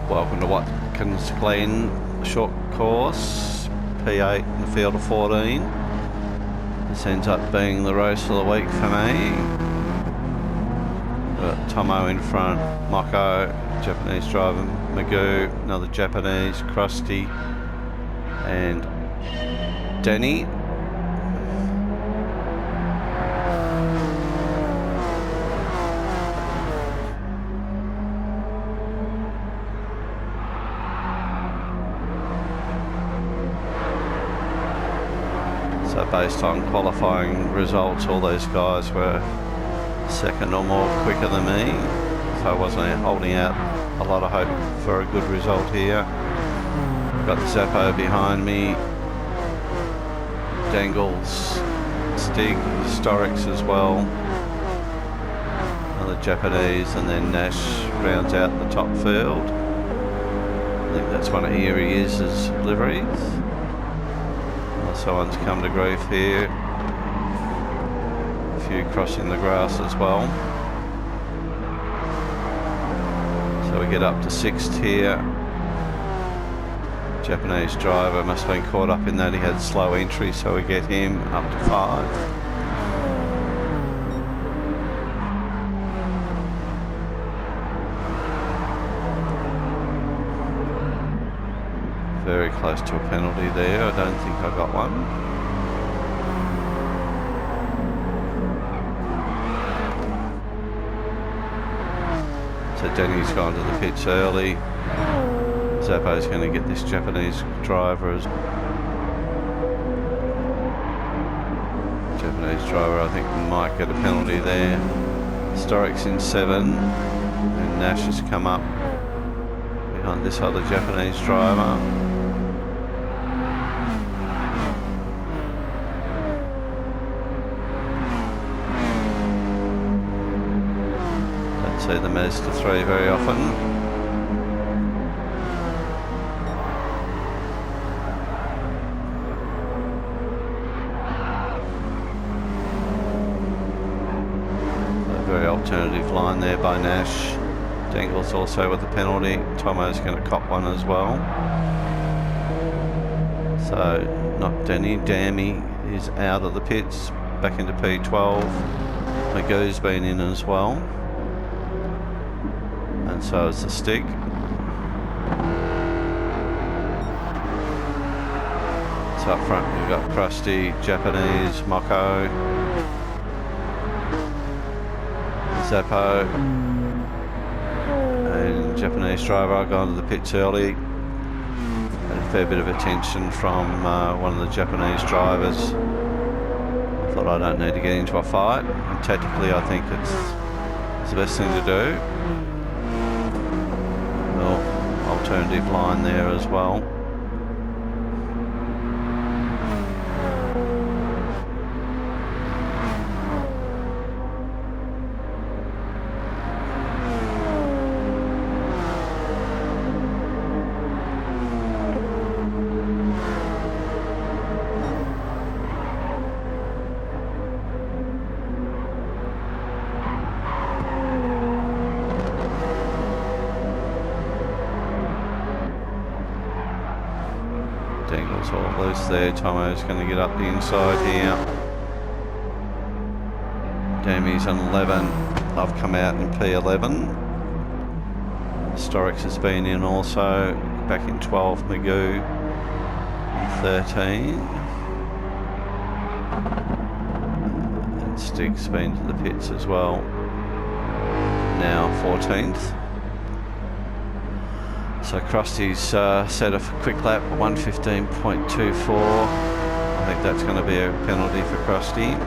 Welcome to Watkins Glen short course, P8 in the field of 14. This ends up being the race of the week for me. Got Tomo in front, Moko, Japanese driver, Magoo, another Japanese, Krusty, and Denny. So based on qualifying results, all those guys were second or more quicker than me. So I wasn't holding out a lot of hope for a good result here. Got Zappo behind me, Dangles, Stig, Storix as well. Another Japanese, and then Nash rounds out the top field. I think that's one of Erie's liveries. Someone's come to grief here. A few crossing the grass as well. So we get up to 6th here. Japanese driver must have been caught up in that. He had slow entry, so we get him up to 5. Very close to a penalty there. I don't think I got one. So Denny's gone to the pits early. Zappo's going to get this Japanese driver as Japanese driver. I think might get a penalty there. Storix in 7, and Nash has come up behind this other Japanese driver. See the Mazda 3 very often. A very alternative line there by Nash. Dangles also with the penalty. Tomo's going to cop one as well. So not Denny. Dammy is out of the pits, back into P12. Magoo's been in as well. And so is the Stig. So up front we've got Krusty, Japanese, Moko, Zappo, and Japanese driver gone to the pits early. Had a fair bit of attention from one of the Japanese drivers. I thought I don't need to get into a fight. And tactically I think it's the best thing to do. Alternative line there as well. Dangles all loose there. Tomo's going to get up the inside here. Dammy's on 11. I've come out in P11. Storix has been in also. Back in 12, Magoo. 13. And Stig's been to the pits as well. Now 14th. So Krusty's set a quick lap, 1:15.24. I think that's going to be a penalty for Krusty.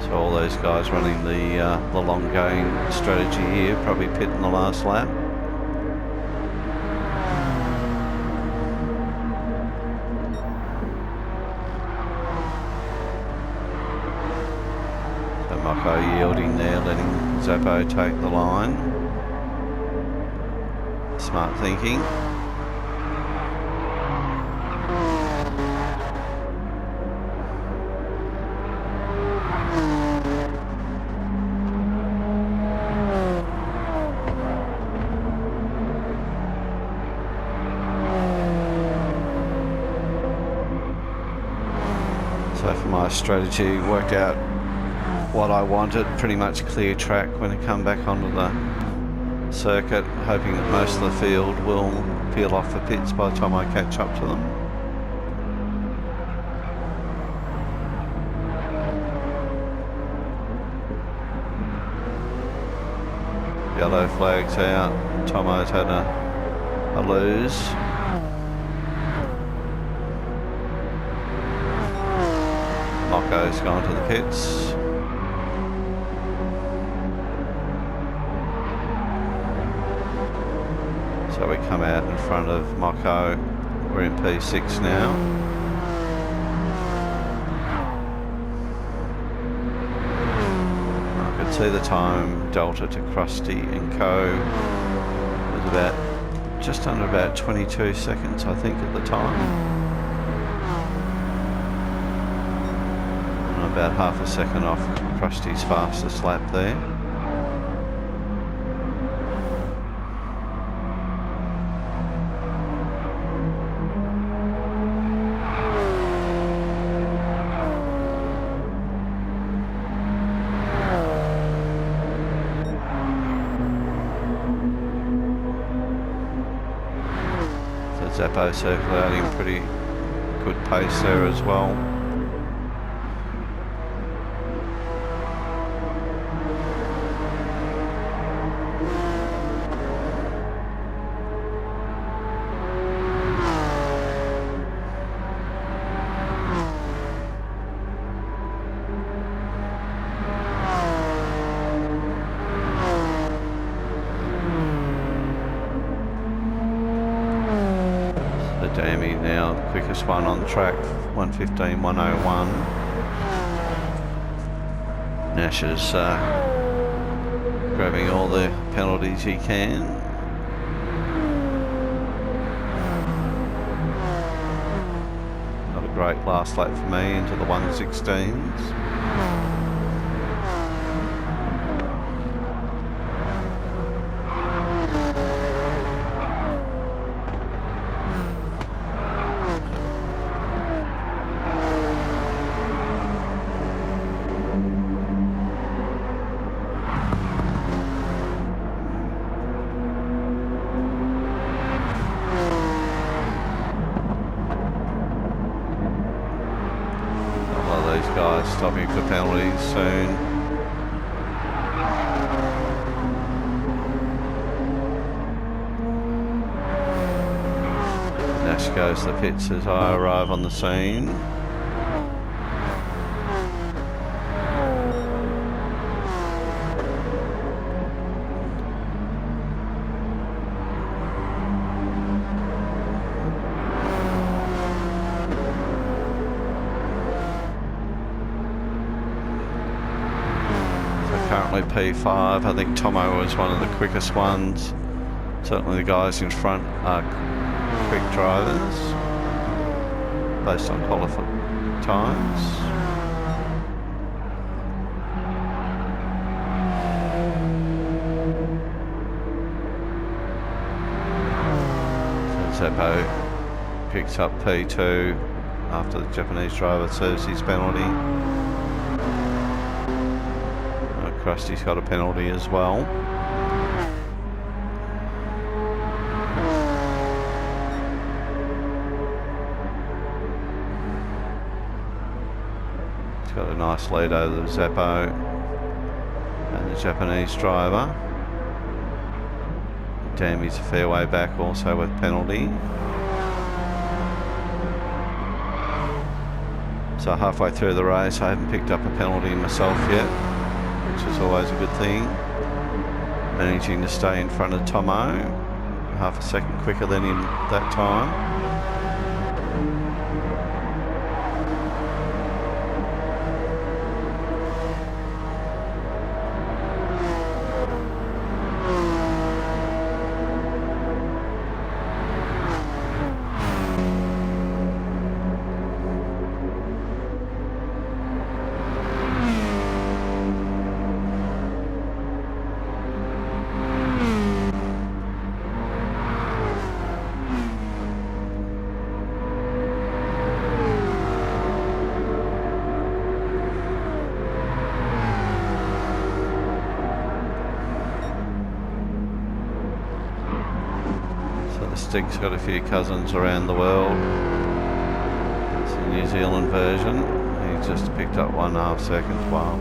So all those guys running the long going strategy here, probably pit in the last lap. Moko yielding there, letting Zappo take the line. Smart thinking. So for my strategy, worked out what I wanted, pretty much clear track when I come back onto the circuit, hoping that most of the field will peel off the pits by the time I catch up to them. Yellow flags out, Tomo's had a lose. Mocco's gone to the pits. So we come out in front of Mocco. We're in P6 now. I could see the time delta to Krusty and Co was about just under about 22 seconds, I think, at the time. About half a second off Krusty's fastest lap there. So Zappo circulating pretty good pace there as well. Dammy now, the quickest one on track, 1:15.101. Nash is grabbing all the penalties he can. Not a great last lap for me into the 1:16s. Guys stopping for penalties soon. Nash goes to the pits as I arrive on the scene. Currently P5. I think Tomo was one of the quickest ones. Certainly the guys in front are quick drivers based on qualifying times. So Zappo picks up P2 after the Japanese driver serves his penalty. Krusty's got a penalty as well. He's got a nice lead over the Zappo and the Japanese driver. Dammy's a fair way back also with penalty. So halfway through the race I haven't picked up a penalty myself yet, which is always a good thing. Managing to stay in front of Tomo, half a second quicker than him that time. Stig's got a few cousins around the world. It's a New Zealand version. He just picked up 1.5 seconds. Wow.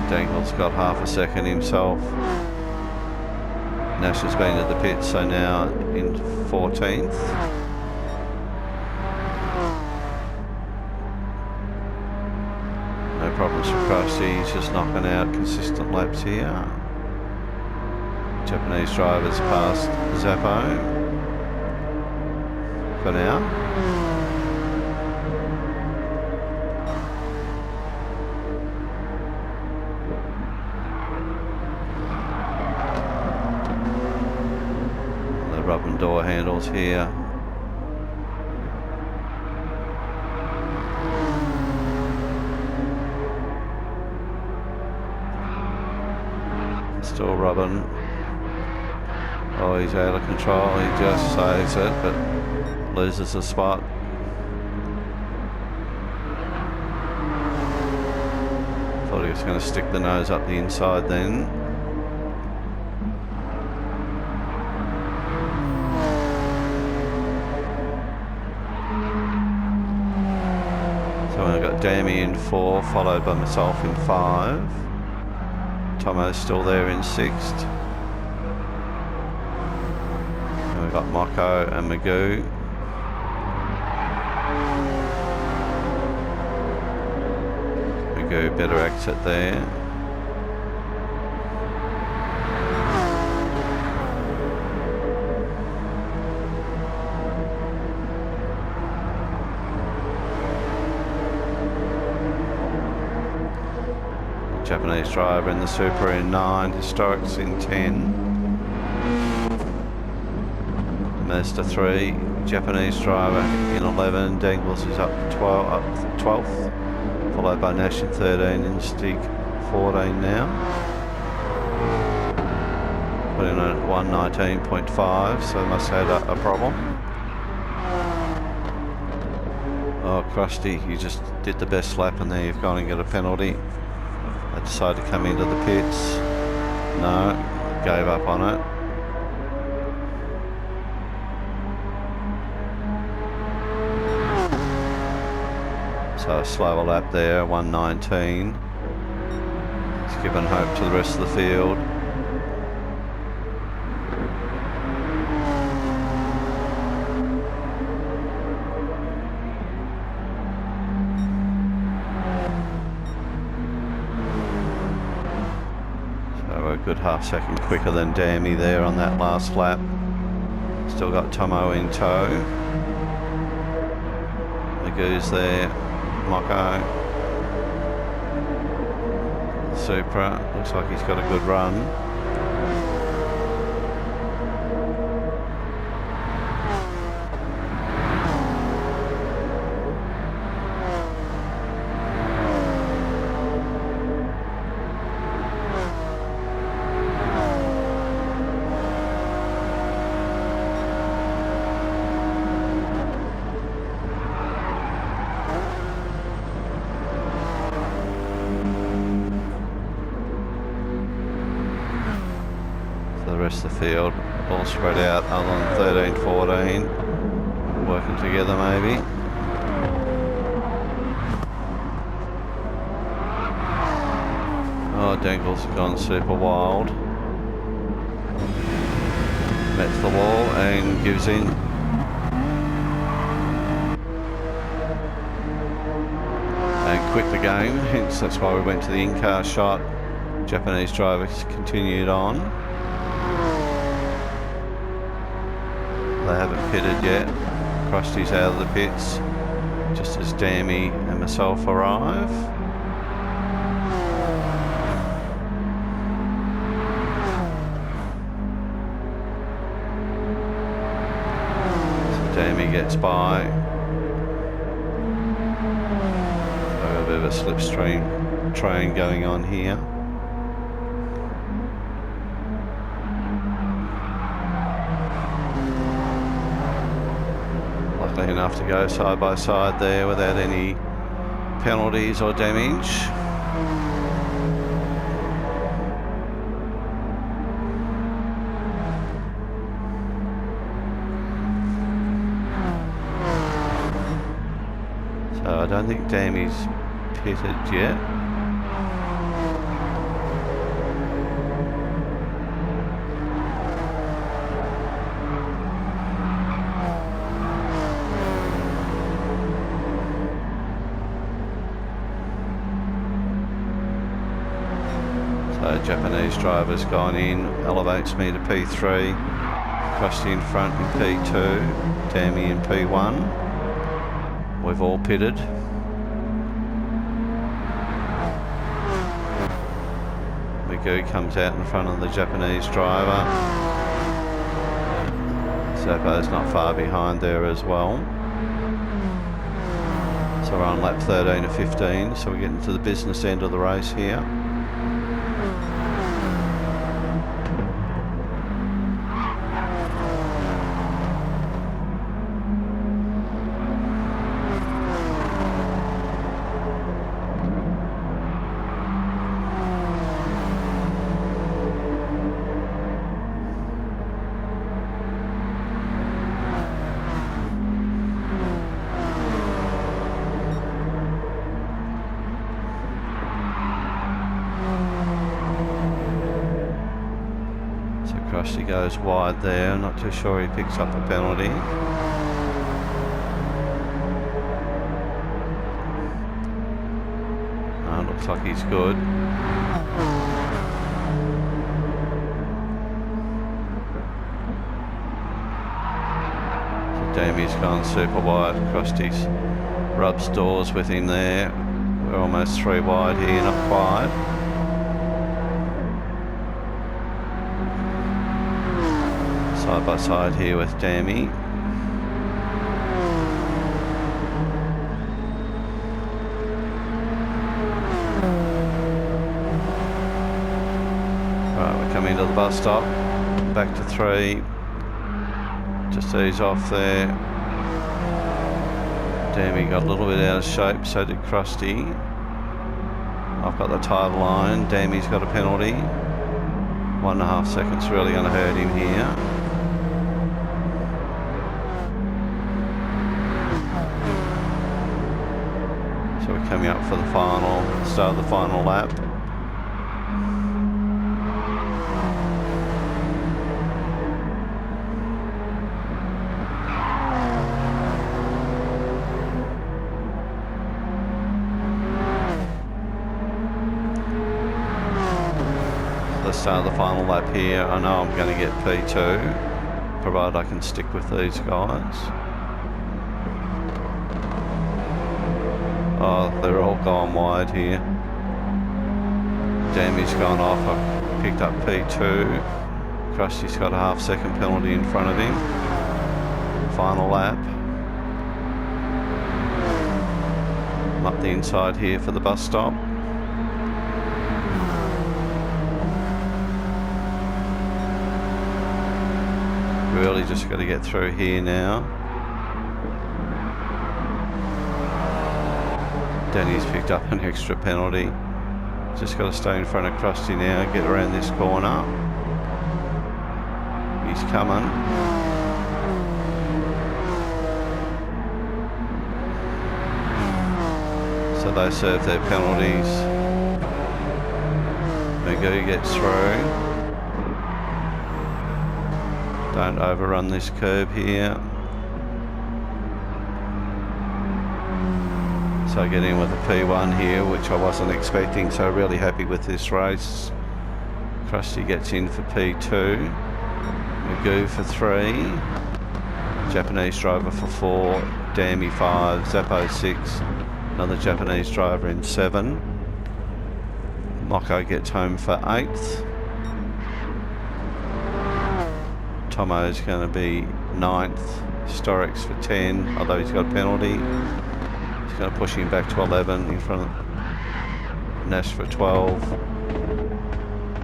Dangle's got 0.5 second himself. Nash has been at the pits, so now in 14th. No problems for Krusty, he's just knocking out consistent laps here. Japanese drivers past Zappo for now. The rubber door handles here. Still rubbing. Oh, he's out of control. He just saves it, but loses the spot. Thought he was going to stick the nose up the inside then. So I've got Dammy in 4, followed by myself in 5. Tomo's still there in 6th. And we've got Moko and Magoo. Magoo, better exit there. Japanese driver in the Super in 9, Historics in 10. Mazda 3, Japanese driver in 11, Dangles is up 12th, followed by Nash in 13 and Stig 14 now. Put in at 119.5, so must have had a problem. Oh, Krusty, you just did the best lap and there you've gone and got a penalty. They decided to come into the pits. No, gave up on it. So a slower lap there, 119. It's given hope to the rest of the field. A good 0.5 second quicker than Dammy there on that last lap. Still got Tomo in tow. Magoo's there. Moko. Supra. Looks like he's got a good run. The rest of the field all spread out other than 13, 14 working together maybe. Oh, Dangle's gone super wild. Met the wall and gives in. And quit the game, hence that's why we went to the in-car shot. Japanese drivers continued on. They haven't pitted yet. Krusty's out of the pits just as Dammy and myself arrive. So Dammy gets by. So a bit of a slipstream train going on here. Enough to go side by side there without any penalties or damage. So I don't think Dammy's pitted yet. So Japanese driver's gone in, elevates me to P3, Krusty in front in P2, Dammy in P1. We've all pitted. Magoo comes out in front of the Japanese driver. Zappo's not far behind there as well. So we're on lap 13 of 15, so we're getting to the business end of the race here. Krusty goes wide there, not too sure he picks up a penalty. Looks like he's good. So Dammy's gone super wide. Krusty's rubs doors with him there. We're almost 3 wide here, not quite. Side by side here with Dammy. Right, we're coming to the bus stop. Back to 3. Just ease off there. Dammy got a little bit out of shape, so did Krusty. I've got the title line. Dammy's got a penalty. 1.5 seconds really going to hurt him here. So we're coming up for the start of the final lap. The start of the final lap here. I know I'm going to get P2, provided I can stick with these guys. Oh, they're all gone wide here. Dammy's gone off. I picked up P2. Krusty's got a 1/2 second penalty in front of him. Final lap. I'm up the inside here for the bus stop. Really just got to get through here now. Danny's picked up an extra penalty. Just got to stay in front of Krusty now, get around this corner. He's coming. So they serve their penalties. Magoo gets through. Don't overrun this curb here. So I get in with a P1 here, which I wasn't expecting, so really happy with this race. Krusty gets in for P2. Magoo for 3. Japanese driver for 4. Dammy 5. Zappo 6. Another Japanese driver in 7. Moko gets home for 8th. Tomo's going to be 9th. Storix for 10, although he's got a penalty. He's going to push him back to 11 in front of Nash for 12.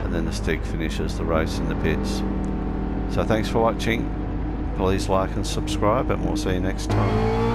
And then the stick finishes the race in the pits. So thanks for watching. Please like and subscribe, and we'll see you next time.